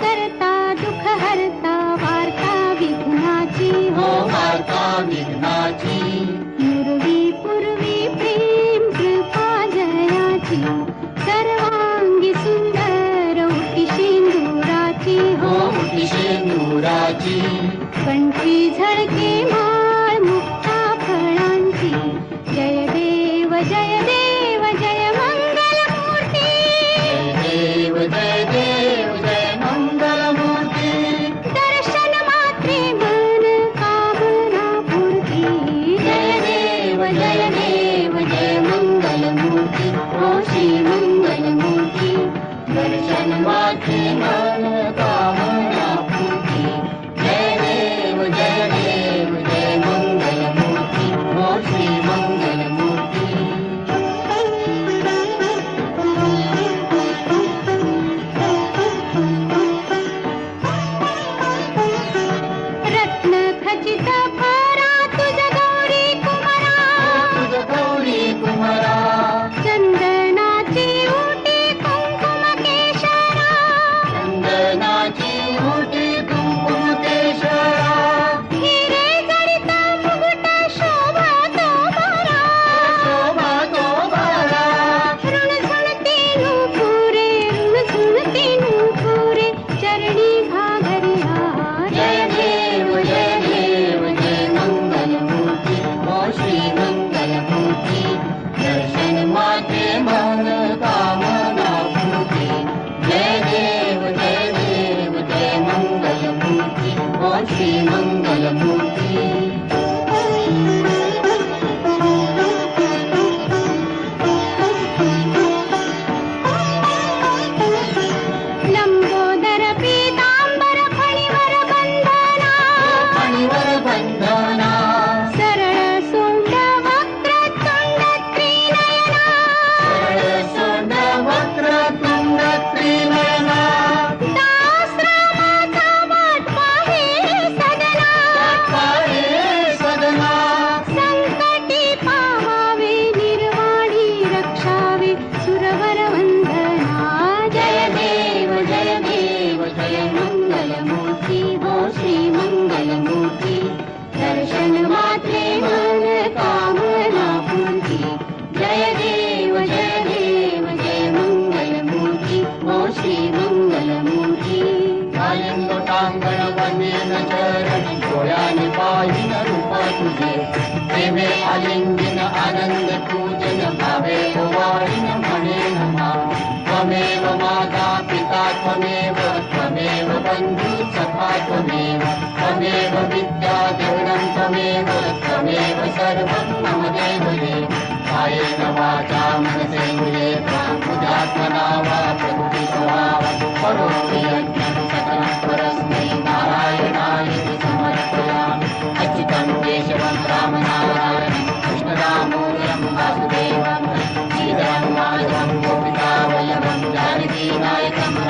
करता दुःख हरता वार्ता विघ्नाची हो वार्ता विघ्नाची पूर्वी प्रेम कृपा जयाची सर्वांगी सुंदर उटी शेंदुराची हो उटी शेंदुराची कंठी झळके माळ मुक्ता फळांची जय देव जय देव जय मंगल मूर्ती जय देव जय मंगल मूर्ती दर्शन मात्रे मन कामना पूर्ती जय देव जय मंगल मूर्ती हो श्री मंगल मूर्ती दर्शन मात्रे मन कामना पूर्ती जय देव जय मंगल मूर्ती हो श्री मंगल मूर्ती रत्न खचित फरा तुझ गौरी कुमारा तुझ गौरी कुमारा चंदनाची उटी कुंकुम केशरा चंदनाची उटी कुंकुम केशरा हिरे जडित मुकुट शोभा तो बरा शोभा तो बारा ऋण सुणती नुपुरे ऋण सुणती नुपुरे चरणी घागरिया जय देव जय मंगल मूर्ती हो श्री मंगल मूर्ती दर्शन माते मन कामना पूर्ती जय देव जय मंगल मूर्ती हो श्री मंगल मूर्ती लंबोदर पीतांबर फणीवर बंधना फणीवर बंधना सरळ सोंड वक्र तुंड त्रिनयना सरळ सोंड वक्र तुंड त्रिनयना दासरामाचा वाट पाहे सदना पाहे सदना संकटी पावावे निर्वाणी रक्षावे सुरवर वंदना जय देव जय मंगल मूर्ती हो श्री मंगल मूर्ती दर्शन मात्रे मन कामना पूर्ती जय देव जय मंगल मूर्ती हो श्री मंगल मूर्ती लोटांगण वंदेन चरण डोळ्याने पाहिन रूप तुझे प्रेमे आलिंगन आनंद पूजन भावे ओवाळीन म्हणेन मा त्वमेव माता पिता त्वमेव बंधु सखा त्वमेव विद्या देवनं त्वमेव सर्वं मम देवदेव कायेन वाचा मनसेन्द्रिये बुद्ध्यात्मना वा प्रकृतितो वा करोमि यज्ञं सकलं परस्मै नारायणाय समर्पयामि अच्युतं केशवं रामनारायणं कृष्णदामोदरं वासुदेवं श्रीधरं माधवं गोपिकावल्लभं जानकीनायकं